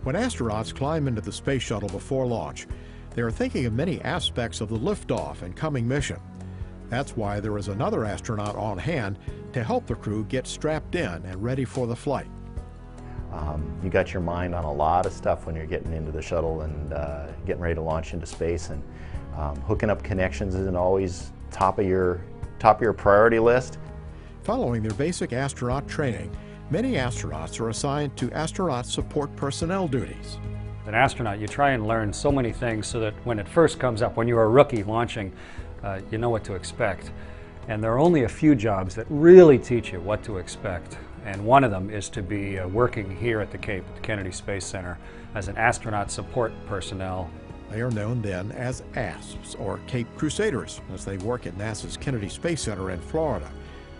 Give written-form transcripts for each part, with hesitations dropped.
When astronauts climb into the space shuttle before launch, they are thinking of many aspects of the liftoff and coming mission. That's why there is another astronaut on hand to help the crew get strapped in and ready for the flight. You got your mind on a lot of stuff when you're getting into the shuttle and getting ready to launch into space, and hooking up connections isn't always top of your priority list. Following their basic astronaut training, many astronauts are assigned to astronaut support personnel duties. As an astronaut, you try and learn so many things so that when it first comes up, when you're a rookie launching, you know what to expect. And there are only a few jobs that really teach you what to expect. And one of them is to be working here at the Cape, at the Kennedy Space Center, as an astronaut support personnel. They are known then as ASPs, or Cape Crusaders, as they work at NASA's Kennedy Space Center in Florida.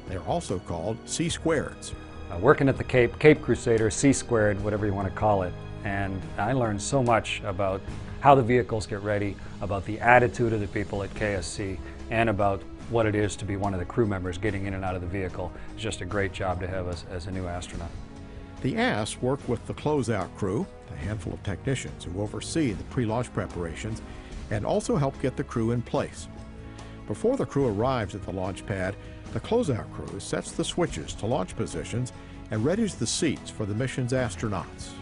They are also called C-squareds. Working at the Cape Crusaders, C-squared, whatever you want to call it. And I learned so much about how the vehicles get ready, about the attitude of the people at KSC, and about what it is to be one of the crew members getting in and out of the vehicle. It's just a great job to have as a new astronaut. The ASPs work with the closeout crew, a handful of technicians who oversee the pre-launch preparations and also help get the crew in place. Before the crew arrives at the launch pad, the closeout crew sets the switches to launch positions and readies the seats for the mission's astronauts.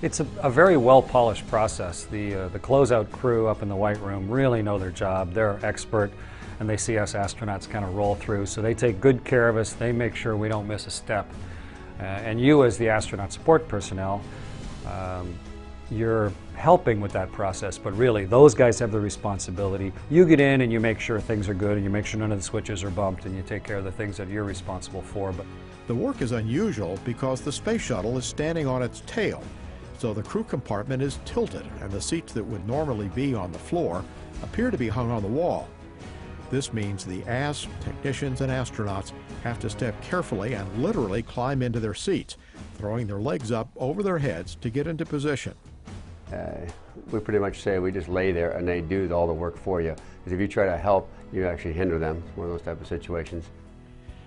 It's a very well-polished process. The closeout crew up in the White Room really know their job. They're expert, and they see us astronauts kind of roll through, so they take good care of us. They make sure we don't miss a step. And you, as the astronaut support personnel, you're helping with that process, but really those guys have the responsibility. You get in and you make sure things are good, and you make sure none of the switches are bumped, and you take care of the things that you're responsible for. But the work is unusual because the space shuttle is standing on its tail, so the crew compartment is tilted, and the seats that would normally be on the floor appear to be hung on the wall. This means the ASP technicians and astronauts have to step carefully and literally climb into their seats, throwing their legs up over their heads to get into position. We pretty much say we just lay there and they do all the work for you. Because if you try to help, you actually hinder them. It's one of those type of situations.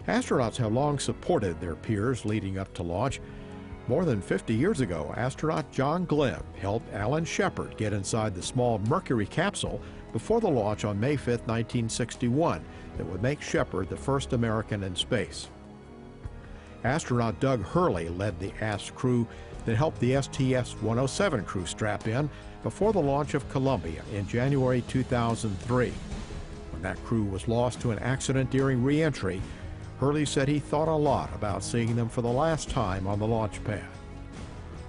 Astronauts have long supported their peers leading up to launch. More than 50 years ago, astronaut John Glenn helped Alan Shepard get inside the small Mercury capsule before the launch on May 5, 1961, that would make Shepard the first American in space. Astronaut Doug Hurley led the ASP crew that helped the STS-107 crew strap in before the launch of Columbia in January 2003. When that crew was lost to an accident during re-entry, Hurley said he thought a lot about seeing them for the last time on the launch pad.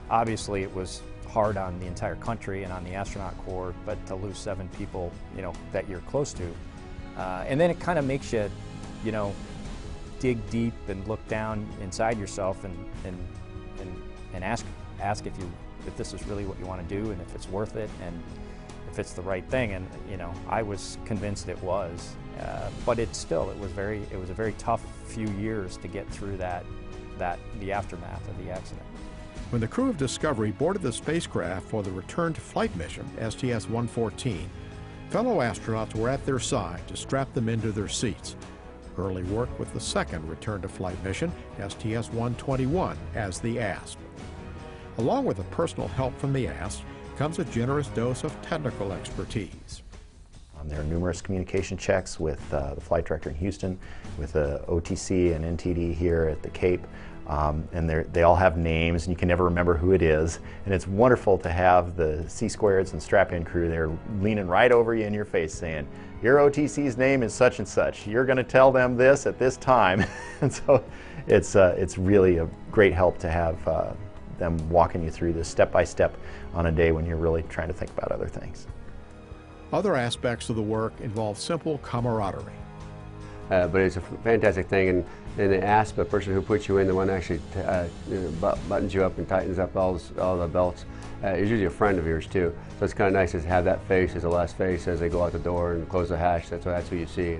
Obviously, it was hard on the entire country and on the astronaut corps, but to lose 7 people, that you're close to, and then it kind of makes you, dig deep and look down inside yourself and ask if this is really what you want to do, and if it's worth it, and if it's the right thing. And I was convinced it was, but it was a very tough few years to get through the aftermath of the accident. When the crew of Discovery boarded the spacecraft for the return to flight mission, STS-114, fellow astronauts were at their side to strap them into their seats. Hurley worked with the second return to flight mission, STS-121, as the ASP. Along with the personal help from the ASP comes a generous dose of technical expertise. There are numerous communication checks with the flight director in Houston, with the OTC and NTD here at the Cape. And they all have names, and you can never remember who it is. And it's wonderful to have the C-squareds and strap-in crew there leaning right over you in your face saying, your OTC's name is such and such. You're going to tell them this at this time. And so it's really a great help to have them walking you through this step by step on a day when you're really trying to think about other things. Other aspects of the work involve simple camaraderie. But it's a fantastic thing, and the ASP, the person who puts you in, the one that actually buttons you up and tightens up all the belts, is usually a friend of yours too. So it's kind of nice to have that face as the last face as they go out the door and close the hatch. That's who you see.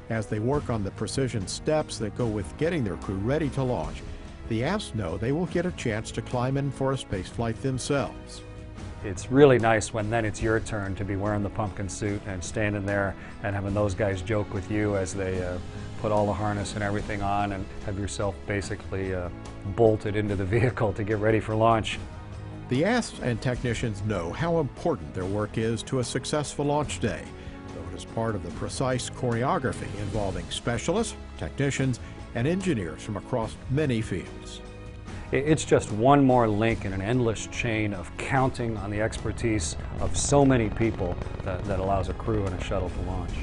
As they work on the precision steps that go with getting their crew ready to launch, the ASPs know they will get a chance to climb in for a space flight themselves. It's really nice when then it's your turn to be wearing the pumpkin suit and standing there and having those guys joke with you as they put all the harness and everything on, and have yourself basically bolted into the vehicle to get ready for launch. The ASPs and technicians know how important their work is to a successful launch day, though it is part of the precise choreography involving specialists, technicians, and engineers from across many fields. It's just one more link in an endless chain of counting on the expertise of so many people that allows a crew and a shuttle to launch.